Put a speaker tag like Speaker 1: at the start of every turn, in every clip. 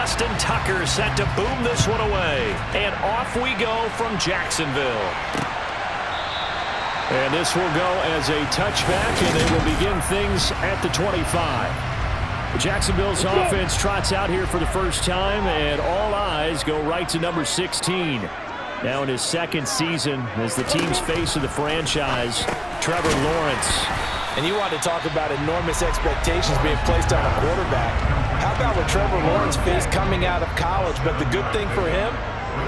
Speaker 1: Justin Tucker set to boom this one away. And off we go from Jacksonville. And this will go as a touchback, and they will begin things at the 25. Jacksonville's offense trots out here for the first time, and all eyes go right to number 16. Now in his second season as the team's face of the franchise, Trevor Lawrence.
Speaker 2: And you want to talk about enormous expectations being placed on a quarterback. How about what Trevor Lawrence faced coming out of college? But the good thing for him,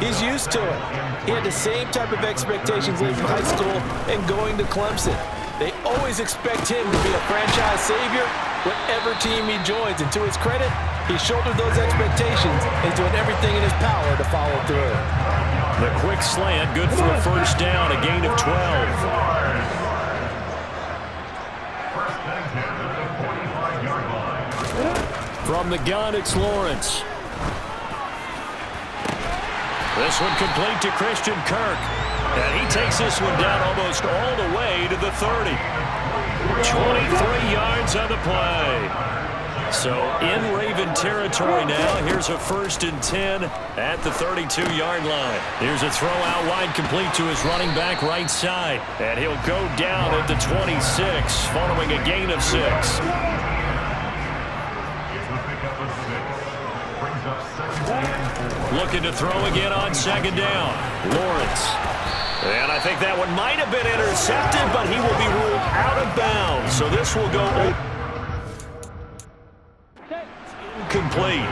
Speaker 2: he's used to it. He had the same type of expectations leaving high school and going to Clemson. They always expect him to be a franchise savior whatever team he joins. And to his credit, he shouldered those expectations and doing everything in his power to follow through.
Speaker 1: The quick slant, good for a first down, a gain of 12. From the gun, it's Lawrence. This one complete to Christian Kirk. And he takes this one down almost all the way to the 30. 23 yards on the play. So in Raven territory now. Here's a 1st and 10 at the 32-yard line. Here's a throw out wide complete to his running back right side. And he'll go down at the 26 following a gain of 6. Looking to throw again on 2nd down. Lawrence. And I think that one might have been intercepted, but he will be ruled out of bounds. So this will go incomplete.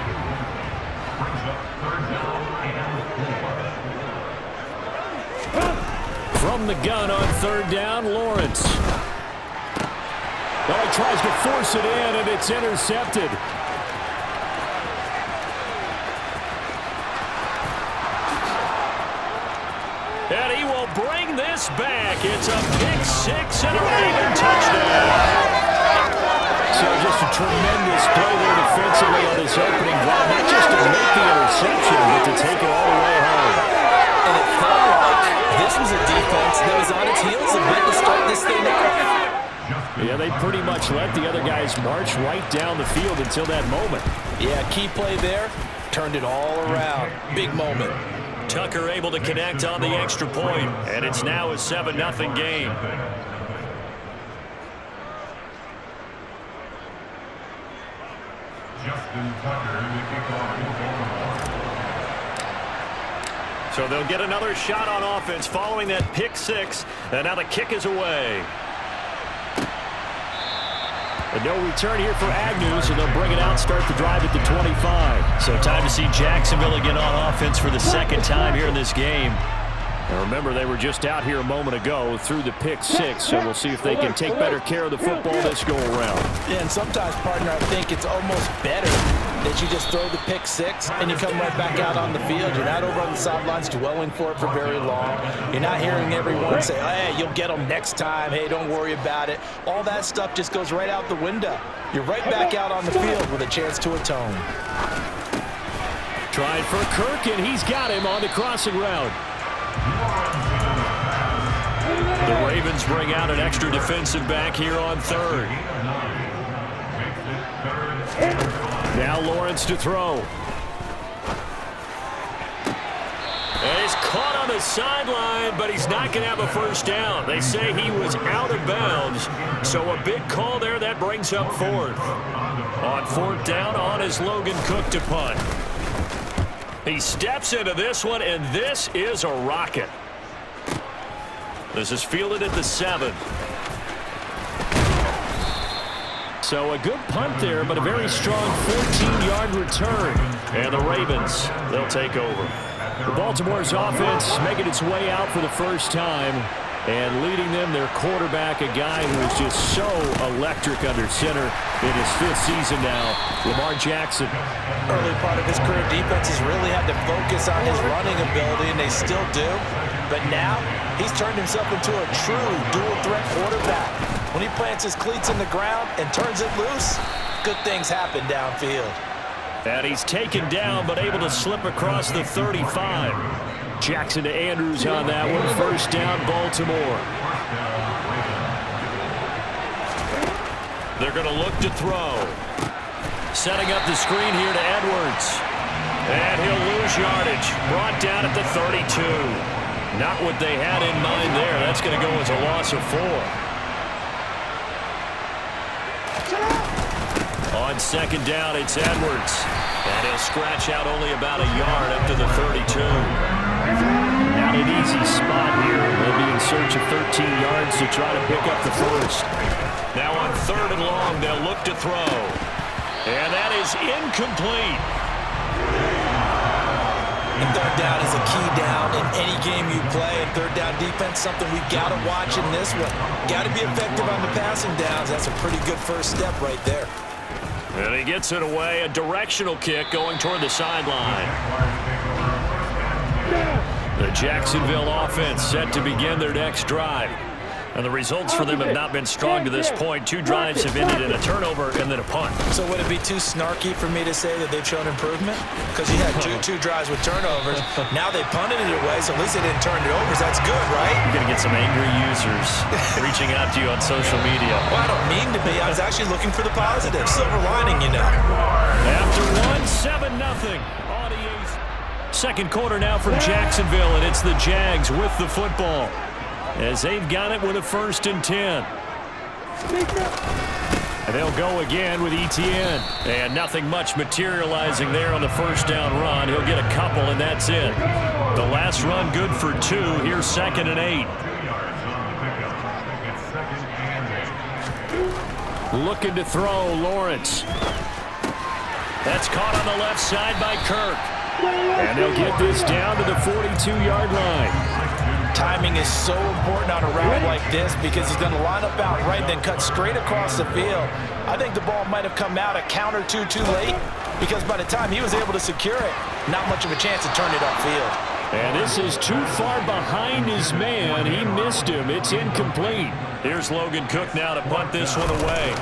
Speaker 1: From the gun on 3rd down, Lawrence. Well, he tries to force it in, and it's intercepted. And he will bring this back. It's a pick 6 and a Raven touchdown. So just a tremendous play there defensively on this opening drive. Not just to make the interception, but to take it all the way home.
Speaker 2: And it felt like this was a defense that was on its heels a bit to start this thing off.
Speaker 1: Yeah, they pretty much let the other guys march right down the field until that moment.
Speaker 2: Yeah, key play there. Turned it all around. Big moment.
Speaker 1: Tucker able to connect on the extra point, and it's now a 7-0 game. So they'll get another shot on offense following that pick 6, and now the kick is away. And no return here for Agnew, so they'll bring it out, start the drive at the 25. So time to see Jacksonville again on offense for the second time here in this game. And remember, they were just out here a moment ago through the pick 6, so we'll see if they can take better care of the football this go-around.
Speaker 2: Yeah, and sometimes, partner, I think it's almost better that you just throw the pick 6 and you come right back out on the field. You're not over on the sidelines dwelling for it for very long. You're not hearing everyone say, hey, you'll get them next time. Hey, don't worry about it. All that stuff just goes right out the window. You're right back out on the field with a chance to atone.
Speaker 1: Tried for Kirk, and he's got him on the crossing route. The Ravens bring out an extra defensive back here on 3rd. Now Lawrence to throw. And he's caught on the sideline, but he's not going to have a first down. They say he was out of bounds, so a big call there that brings up 4th. On 4th down, on is Logan Cook to punt. He steps into this one, and this is a rocket. This is fielded at the 7. So a good punt there, but a very strong 14-yard return. And the Ravens, they'll take over. The Baltimore's offense making its way out for the first time. And leading them, their quarterback, a guy who is just so electric under center in his 5th season now, Lamar Jackson.
Speaker 2: Early part of his career, defenses really had to focus on his running ability, and they still do. But now, he's turned himself into a true dual-threat quarterback. When he plants his cleats in the ground and turns it loose, good things happen downfield.
Speaker 1: And he's taken down, but able to slip across the 35. Jackson to Andrews on that one. First down, Baltimore. They're going to look to throw. Setting up the screen here to Edwards. And he'll lose yardage. Brought down at the 32. Not what they had in mind there. That's going to go as a loss of 4. On second down, it's Edwards. And he'll scratch out only about a yard up to the 32. Not an easy spot here. They'll be in search of 13 yards to try to pick up the first. Now on third and long, they'll look to throw. And that is incomplete.
Speaker 2: And third down is a key down in any game you play. And third down defense, something we've got to watch in this one. Got to be effective on the passing downs. That's a pretty good first step right there.
Speaker 1: And he gets it away. A directional kick going toward the sideline. The Jacksonville offense set to begin their next drive. And the results for them have not been strong to this point. 2 drives have ended in a turnover and then a punt.
Speaker 2: So would it be too snarky for me to say that they've shown improvement? Because you had two drives with turnovers. Now they punted it away, so at least they didn't turn it over. So that's good, right?
Speaker 1: You're going to get some angry users reaching out to you on social media.
Speaker 2: Well, I don't mean to be. I was actually looking for the positive. Silver lining, you know.
Speaker 1: After 7-0. Second quarter now from Jacksonville, and it's the Jags with the football, as they've got it with a 1st and 10. And they'll go again with Etienne. And nothing much materializing there on the first down run. He'll get a couple, and that's it. The last run good for 2. Here's 2nd and 8. Looking to throw, Lawrence. That's caught on the left side by Kirk. And they'll get this down to the 42-yard line.
Speaker 2: Timing is so important on a route like this because he's going to line up out right, then cut straight across the field. I think the ball might have come out a count or two too late because by the time he was able to secure it, not much of a chance to turn it upfield.
Speaker 1: And this is too far behind his man. He missed him. It's incomplete. Here's Logan Cook now to punt this one away.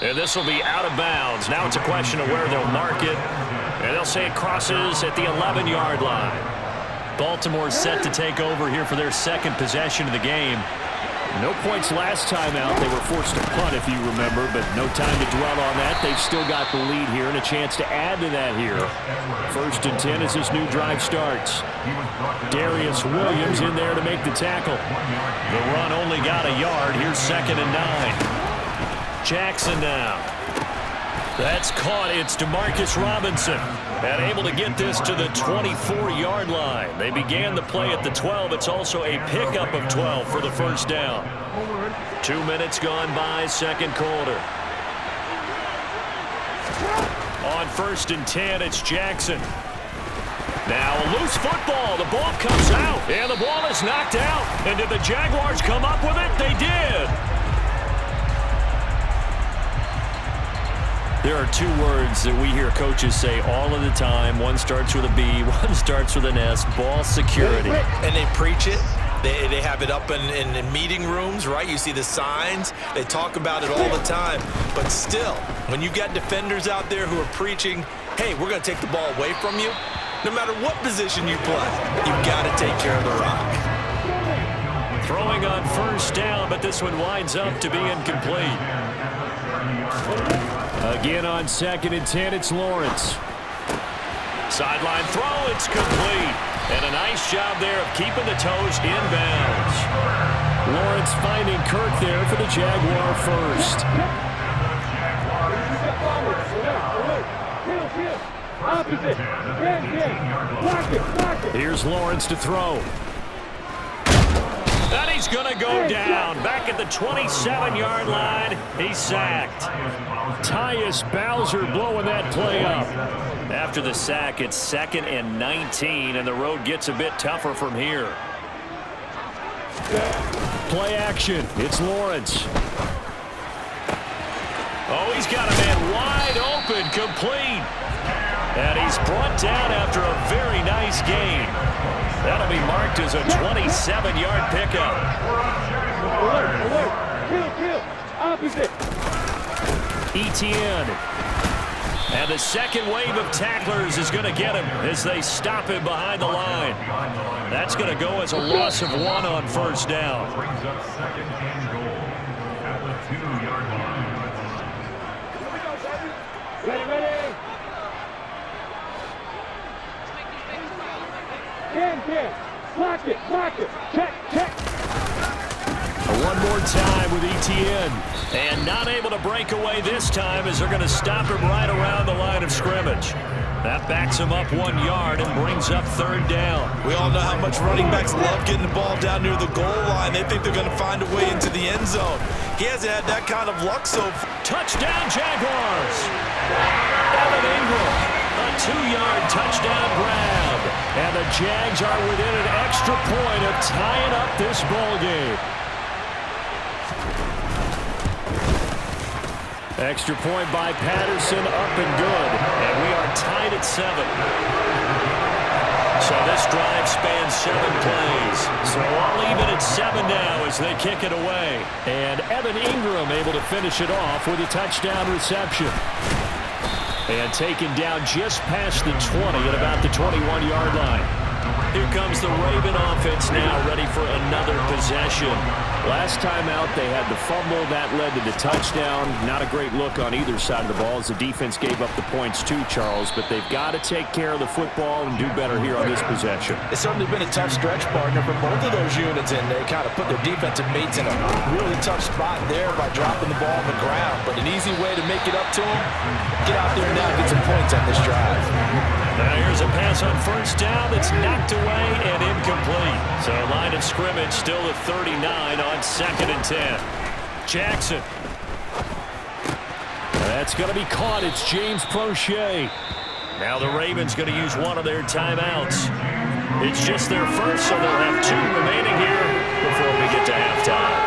Speaker 1: And this will be out of bounds. Now it's a question of where they'll mark it. And they'll say it crosses at the 11-yard line. Baltimore set to take over here for their second possession of the game. No points last time out. They were forced to punt, if you remember, but no time to dwell on that. They've still got the lead here and a chance to add to that here. 1st and 10 as this new drive starts. Darius Williams in there to make the tackle. The run only got a yard. Here's 2nd and 9. Jackson now. That's caught. It's DeMarcus Robinson. And able to get this to the 24-yard line. They began the play at the 12. It's also a pickup of 12 for the first down. 2 minutes gone by, second quarter. On 1st and 10, it's Jackson. Now a loose football. The ball comes out. And the ball is knocked out. And did the Jaguars come up with it? They did. There are 2 words that we hear coaches say all of the time. One starts with a B, one starts with an S, ball security.
Speaker 2: And they preach it. They have it up in meeting rooms, right? You see the signs. They talk about it all the time. But still, when you got defenders out there who are preaching, hey, we're going to take the ball away from you, no matter what position you play, you've got to take care of the rock.
Speaker 1: Throwing on 1st down, but this one winds up to be incomplete. Again on 2nd and 10, it's Lawrence. Sideline throw, it's complete. And a nice job there of keeping the toes inbounds. Lawrence finding Kirk there for the Jaguar first. Here's Lawrence to throw. And he's going to go down. Back at the 27-yard line, he's sacked. Tyus Bowser blowing that play up. After the sack, it's 2nd and 19, and the road gets a bit tougher from here. Play action. It's Lawrence. Oh, he's got a man wide open, complete. And he's brought down after a very nice gain. That'll be marked as a 27-yard pickup. Etienne. And the second wave of tacklers is going to get him as they stop him behind the line. That's going to go as a loss of 1 on 1st down. One more time with ETN. And not able to break away this time as they're going to stop him right around the line of scrimmage. That backs him up 1 yard and brings up third down.
Speaker 2: We all know how much running backs love getting the ball down near the goal line. They think they're going to find a way into the end zone. He hasn't had that kind of luck so far.
Speaker 1: Touchdown, Jaguars. Evan Ingram, a 2-yard touchdown grab. And the Jags are within an extra point of tying up this ball game. Extra point by Patterson, up and good. And we are tied at 7. So this drive spans 7 plays. So all even at 7 now as they kick it away. And Evan Ingram able to finish it off with a touchdown reception. And taken down just past the 20 at about the 21-yard line. Here comes the Raven offense now, ready for another possession. Last time out, they had the fumble. That led to the touchdown. Not a great look on either side of the ball as the defense gave up the points too, Charles. But they've got to take care of the football and do better here on this possession.
Speaker 2: It's certainly been a tough stretch, partner, for both of those units, and they kind of put their defensive mates in a really tough spot there by dropping the ball on the ground. But an easy way to make it up to them, get out there now and get some points on this drive.
Speaker 1: Now here's a pass on first down that's knocked away and incomplete. So line of scrimmage still at 39 on 2nd and 10. Jackson. That's going to be caught. It's James Prochet. Now the Ravens going to use one of their timeouts. It's just their first, so they'll have 2 remaining here before we get to halftime.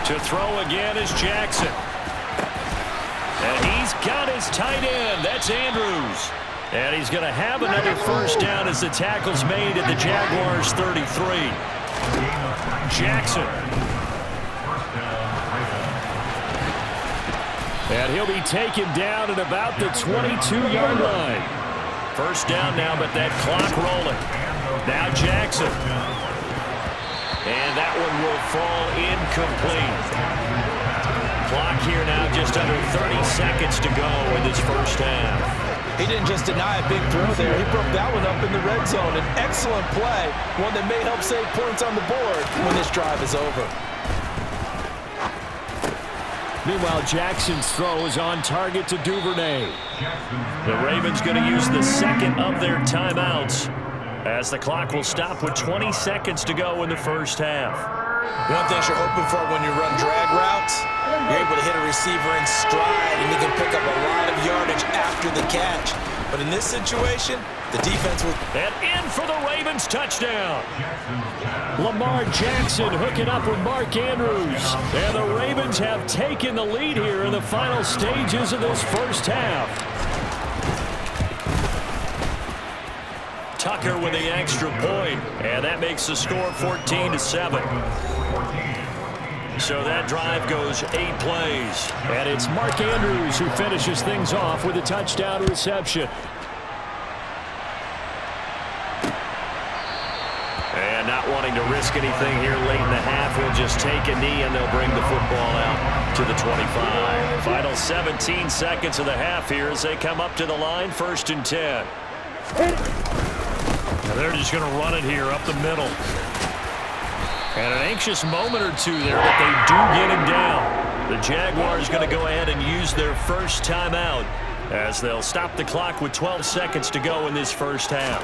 Speaker 1: To throw again is Jackson. And he's got his tight end. That's Andrews. And he's going to have another first down as the tackle's made at the Jaguars' 33. Jackson. And he'll be taken down at about the 22-yard line. First down now, but that clock rolling. Now Jackson. And that one will fall incomplete. Clock here now, just under 30 seconds to go in this first half.
Speaker 2: He didn't just deny a big throw there. He broke that one up in the red zone. An excellent play, one that may help save points on the board when this drive is over.
Speaker 1: Meanwhile, Jackson's throw is on target to Duvernay. The Ravens going to use the second of their timeouts as the clock will stop with 20 seconds to go in the first half.
Speaker 2: One thing you're hoping for when you run drag routes, you're able to hit a receiver in stride, and you can pick up a lot of yardage after the catch. But in this situation, the defense was...
Speaker 1: And in for the Ravens touchdown. Lamar Jackson hooking up with Mark Andrews. And the Ravens have taken the lead here in the final stages of this first half. Tucker with the extra point, and that makes the score 14-7. So that drive goes 8 plays, and it's Mark Andrews who finishes things off with a touchdown reception. And not wanting to risk anything here late in the half, he'll just take a knee and they'll bring the football out to the 25. Final 17 seconds of the half here as they come up to the line, 1st and 10. Now they're just going to run it here up the middle. And an anxious moment or two there, but they do get him down. The Jaguars going to go ahead and use their first timeout as they'll stop the clock with 12 seconds to go in this first half.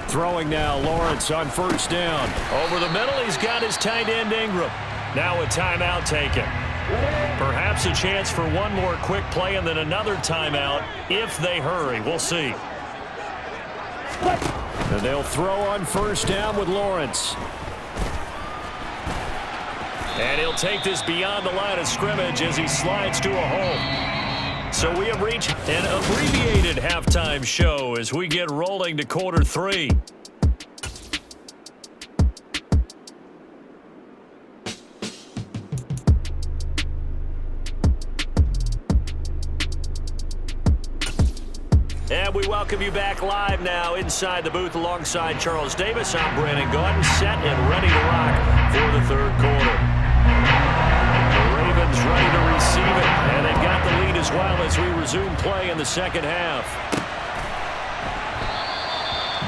Speaker 1: Throwing now, Lawrence on first down. Over the middle, he's got his tight end Ingram. Now a timeout taken. Perhaps a chance for one more quick play and then another timeout if they hurry. We'll see. And they'll throw on first down with Lawrence. And he'll take this beyond the line of scrimmage as he slides to a hole. So we have reached an abbreviated halftime show as we get rolling to quarter 3. And we welcome you back live now inside the booth alongside Charles Davis. I'm Brandon Gordon, set and ready to rock for the third quarter. The Ravens ready to receive it, and they've got the lead as well as we resume play in the second half.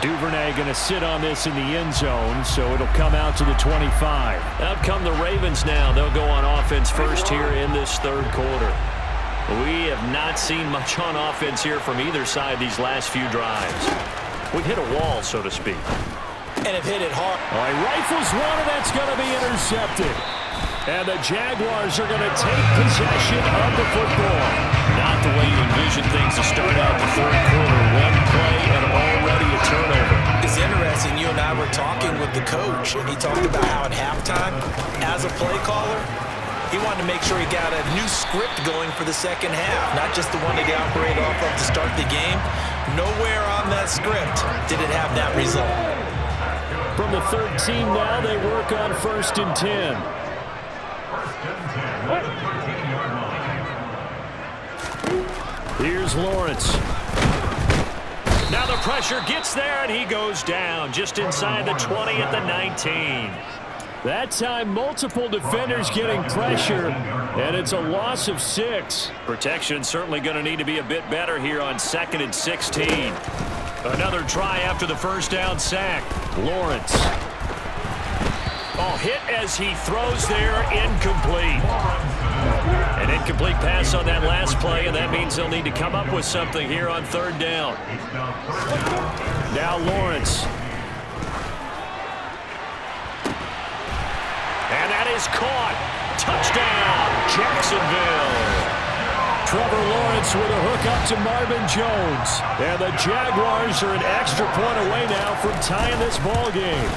Speaker 1: Duvernay going to sit on this in the end zone, so it'll come out to the 25. Out come the Ravens now. They'll go on offense first here in this third quarter. We have not seen much on offense here from either side these last few drives. We've hit a wall, so to speak.
Speaker 2: And have hit it hard.
Speaker 1: All right, rifles one, and that's going to be intercepted. And the Jaguars are going to take possession of the football. Not the way you envision things to start out the third quarter. One play and already a turnover.
Speaker 2: It's interesting. You and I were talking with the coach, and he talked about how at halftime, as a play caller, he wanted to make sure he got a new script going for the second half, not just the one that he operated off of to start the game. Nowhere on that script did it have that result.
Speaker 1: From the 13 now, they work on 1st and 10. Here's Lawrence. Now the pressure gets there, and he goes down just inside the 20 at the 19. That time, multiple defenders getting pressure, and it's a loss of 6. Protection certainly going to need to be a bit better here on 2nd and 16. Another try after the first down sack. Lawrence. Oh, hit as he throws there, incomplete. An incomplete pass on that last play, and that means they'll need to come up with something here on 3rd down. Now Lawrence. And that is caught. Touchdown, Jacksonville. Trevor Lawrence with a hook up to Marvin Jones. And the Jaguars are an extra point away now from tying this ball game.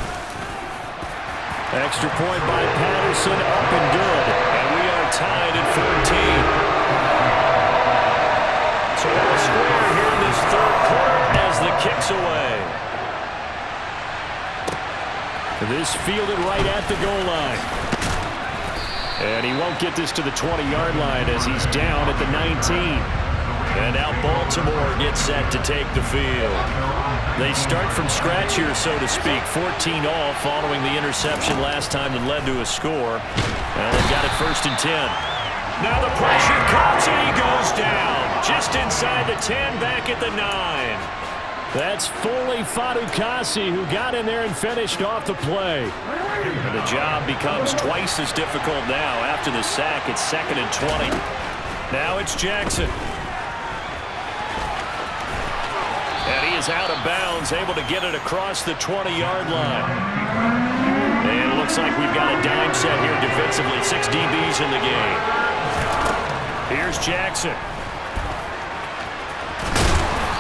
Speaker 1: Extra point by Patterson, up and good. And we are tied at 14. So a square here in this third quarter as the kick's away. This fielded right at the goal line. And he won't get this to the 20-yard line as he's down at the 19. And now Baltimore gets set to take the field. They start from scratch here, so to speak. 14 all following the interception last time that led to a score. And they've got it 1st and 10. Now the pressure comes and he goes down. Just inside the 10, back at the 9. That's Foley Fadukasi who got in there and finished off the play. And the job becomes twice as difficult now after the sack. It's 2nd and 20. Now it's Jackson. And he is out of bounds, able to get it across the 20-yard line. And it looks like we've got a dime set here defensively. 6 DBs in the game. Here's Jackson.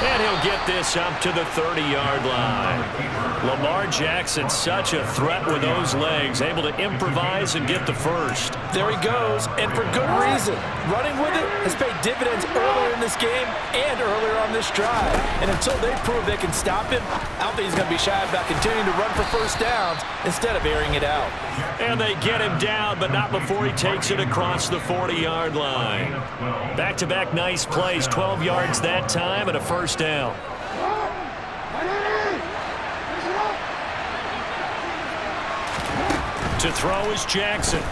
Speaker 1: And he'll get this up to the 30-yard line. Lamar Jackson, such a threat with those legs, able to improvise and get the first.
Speaker 2: There he goes, and for good reason. Running with it has paid dividends earlier in this game and earlier on this drive. And until they prove they can stop him, I don't think he's going to be shy about continuing to run for first downs instead of airing it out.
Speaker 1: And they get him down, but not before he takes it across the 40-yard line. Back-to-back nice plays, 12 yards that time and a first down. To throw is Jackson.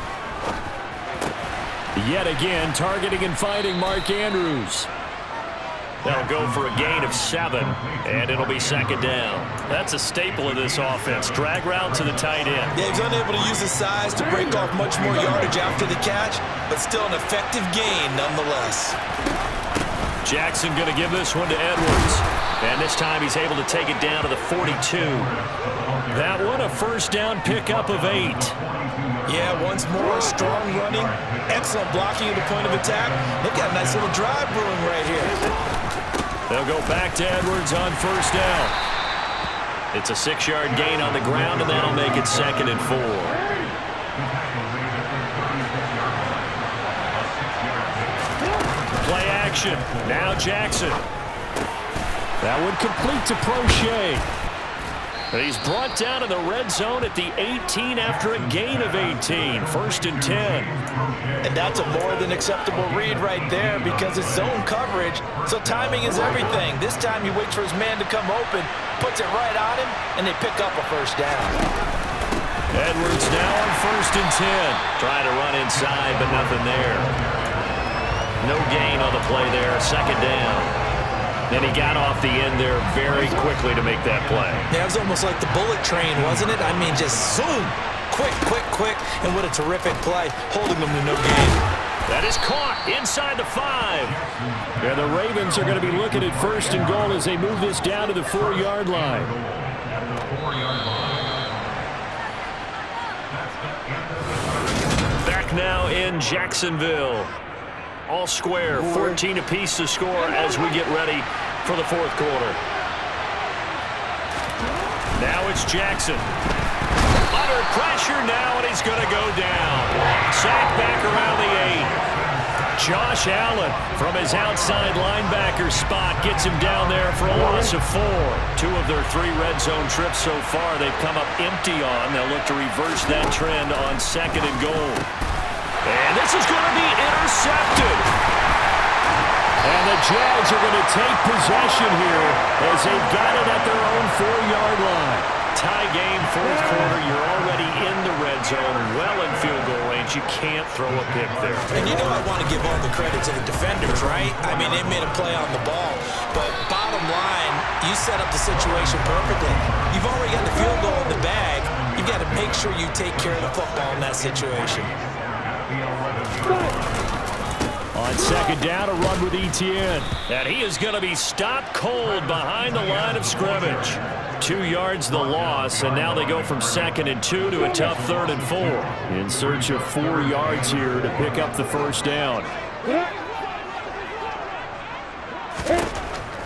Speaker 1: Yet again, targeting and finding Mark Andrews. They'll go for a gain of 7, and it'll be 2nd down. That's a staple of this offense. Drag route to the tight end.
Speaker 2: Yeah, he's unable to use his size to break off much more yardage after the catch, but still an effective gain nonetheless.
Speaker 1: Jackson going to give this one to Edwards. And this time he's able to take it down to the 42. That one a first down pickup of 8.
Speaker 2: Yeah, once more, strong running, excellent blocking at the point of attack. They've got a nice little drive brewing right here.
Speaker 1: They'll go back to Edwards on first down. It's a 6-yard gain on the ground, and that'll make it 2nd and 4. Play action. Now Jackson. That would complete to Prochet. He's brought down in the red zone at the 18 after a gain of 18. 1st and 10.
Speaker 2: And that's a more than acceptable read right there because it's zone coverage, so timing is everything. This time he waits for his man to come open, puts it right on him, and they pick up a first down.
Speaker 1: Edwards now on 1st and 10. Trying to run inside, but nothing there. No gain on the play there. 2nd down. And he got off the end there very quickly to make that play.
Speaker 2: Yeah, it was almost like the bullet train, wasn't it? I mean, just zoom. Quick, quick, quick. And what a terrific play, holding them to no gain.
Speaker 1: That is caught inside the 5. And the Ravens are going to be looking at 1st and goal as they move this down to the 4-yard line. Back now in Jacksonville. All square, 14 apiece to score as we get ready for the 4th quarter. Now it's Jackson. Under pressure now, and he's going to go down. Sacked back around the 8. Josh Allen from his outside linebacker spot gets him down there for a loss of 4. 2 of their 3 red zone trips so far they've come up empty on. They'll look to reverse that trend on 2nd and goal. And this is going to be intercepted. And the Jags are going to take possession here as they've got it at their own 4-yard line. Tie game, 4th quarter. You're already in the red zone, well in field goal range. You can't throw a pick there.
Speaker 2: And you know I want to give all the credit to the defenders, right? I mean, they made a play on the ball. But bottom line, you set up the situation perfectly. You've already got the field goal in the bag. You've got to make sure you take care of the football in that situation.
Speaker 1: On 2nd down, a run with Etienne. And he is going to be stopped cold behind the line of scrimmage. 2 yards the loss, and now they go from 2nd and 2 to a tough 3rd and 4. In search of 4 yards here to pick up the 1st down.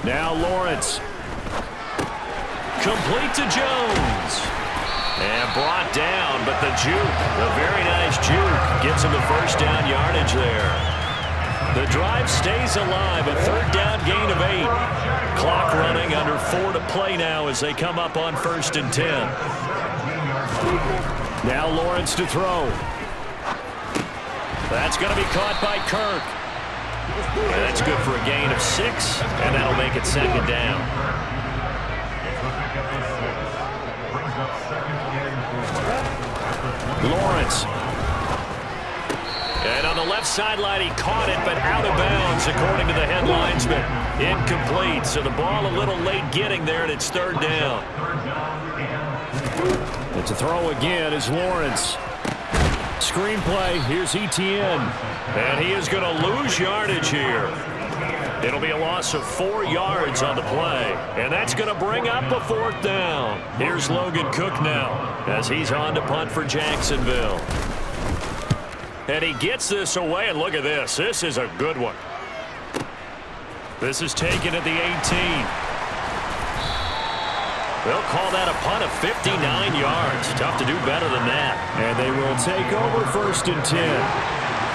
Speaker 1: Now Lawrence. Complete to Jones. And brought down, but the juke, a very nice juke, gets him the 1st down yardage there. The drive stays alive, a 3rd down gain of 8. Clock running, under 4 to play now as they come up on 1st and 10. Now Lawrence to throw. That's going to be caught by Kirk. And that's good for a gain of 6, and that'll make it 2nd down. Lawrence. And on the left sideline, he caught it, but out of bounds, according to the head linesman. Incomplete, so the ball a little late getting there, and it's 3rd down. And to throw again is Lawrence. Screenplay, here's Etienne. And he is going to lose yardage here. It'll be a loss of 4 yards on the play. And that's going to bring up a 4th down. Here's Logan Cook now as he's on to punt for Jacksonville. And he gets this away, and look at this. This is a good one. This is taken at the 18. They'll call that a punt of 59 yards. Tough to do better than that. And they will take over 1st and 10.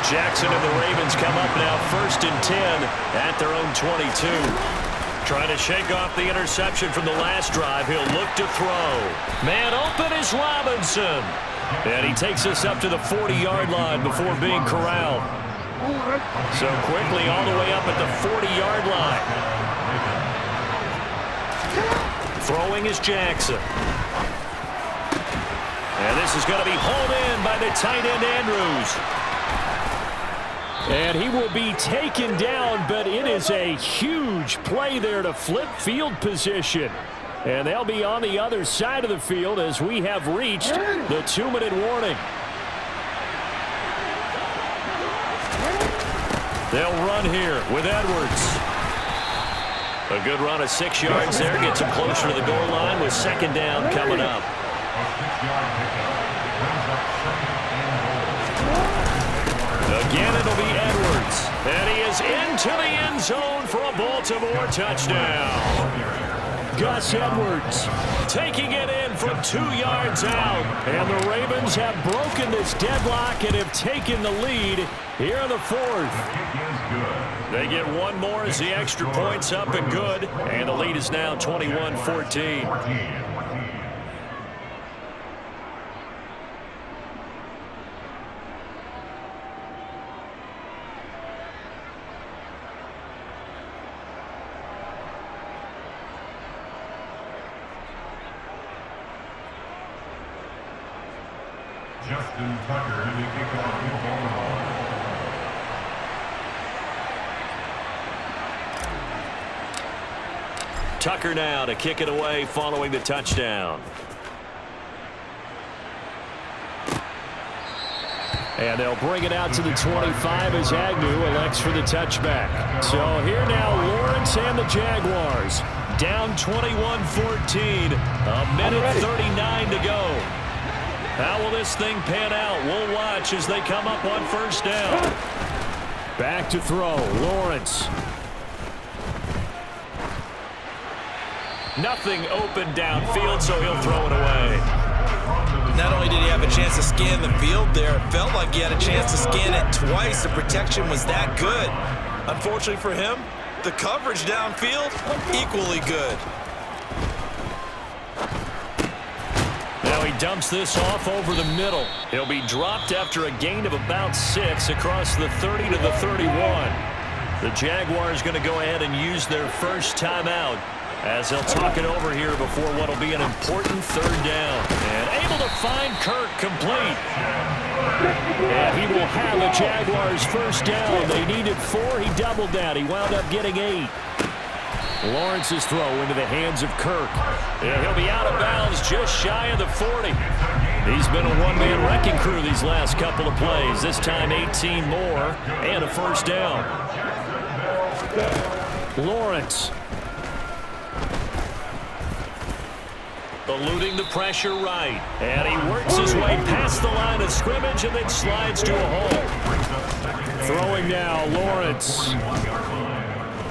Speaker 1: Jackson and the Ravens come up now 1st and 10 at their own 22. Trying to shake off the interception from the last drive. He'll look to throw. Man open is Robinson. And he takes us up to the 40-yard line before being corralled. So quickly all the way up at the 40-yard line. Throwing is Jackson. And this is going to be hauled in by the tight end Andrews. And he will be taken down, but it is a huge play there to flip field position. And they'll be on the other side of the field as we have reached the 2-minute warning. They'll run here with Edwards. A good run of 6 yards there. Gets him closer to the goal line with 2nd down coming up. Again, it'll be Edwards. And he is into the end zone for a Baltimore touchdown. Gus Edwards taking it in from 2 yards out. And the Ravens have broken this deadlock and have taken the lead here in the 4th. They get one more as the extra point's up and good. And the lead is now 21-14.
Speaker 3: Justin Tucker to kick off in Baltimore.
Speaker 1: Tucker now to kick it away following the touchdown. And they'll bring it out to the 25 as Agnew elects for the touchback. So here now, Lawrence and the Jaguars. Down 21-14. A minute 39 to go. How will this thing pan out? We'll watch as they come up on first down. Back to throw. Lawrence. Nothing open downfield, so he'll throw it away.
Speaker 2: Not only did he have a chance to scan the field there, it felt like he had a chance to scan it twice. The protection was that good. Unfortunately for him, the coverage downfield, equally good.
Speaker 1: Now he dumps this off over the middle. He'll be dropped after a gain of about 6 across the 30 to the 31. The Jaguars going to go ahead and use their first timeout as they'll talk it over here before what will be an important third down. And able to find Kirk complete. And he will have a Jaguars first down. They needed 4. He doubled that. He wound up getting 8. Lawrence's throw into the hands of Kirk. And he'll be out of bounds just shy of the 40. He's been a one-man wrecking crew these last couple of plays. This time 18 more and a first down. Lawrence. Eluding the pressure right. And he works his way past the line of scrimmage and then slides to a hole. Throwing now, Lawrence.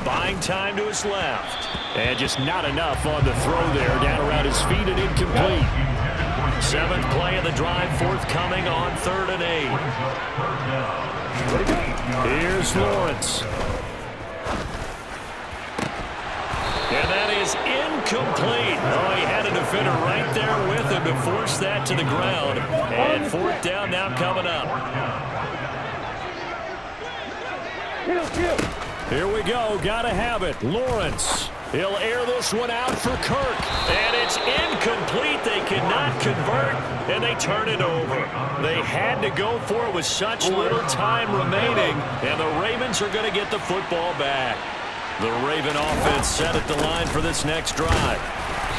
Speaker 1: Buying time to his left. And just not enough on the throw there. Down around his feet and incomplete. 7th play of the drive forthcoming on 3rd and 8. Here's Lawrence. And that is incomplete. Oh, he had a defender right there with him to force that to the ground. And 4th down now coming up. Here we go. Got to have it. Lawrence. He'll air this one out for Kirk. And it's incomplete. They cannot convert, and they turn it over. They had to go for it with such little time remaining, and the Ravens are going to get the football back. The Raven offense set at the line for this next drive.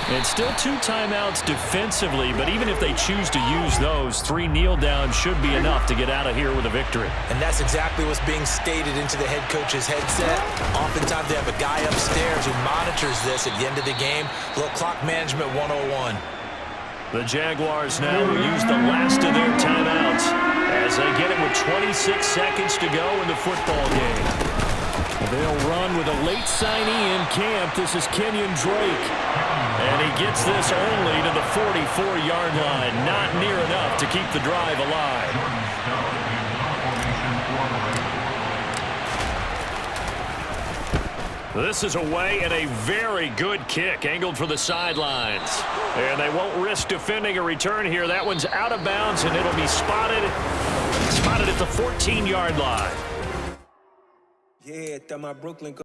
Speaker 1: And still 2 timeouts defensively, but even if they choose to use those, 3 kneel downs should be enough to get out of here with a victory.
Speaker 2: And that's exactly what's being stated into the head coach's headset. Oftentimes they have a guy upstairs who monitors this at the end of the game. A little clock management 101.
Speaker 1: The Jaguars now will use the last of their timeouts as they get it with 26 seconds to go in the football game. They'll run with a late signee in camp. This is Kenyon Drake. And he gets this only to the 44-yard line. Not near enough to keep the drive alive. This is away and a very good kick angled for the sidelines. And they won't risk defending a return here. That one's out of bounds, and it'll be spotted at the 14-yard line.
Speaker 4: Yeah, my Brooklyn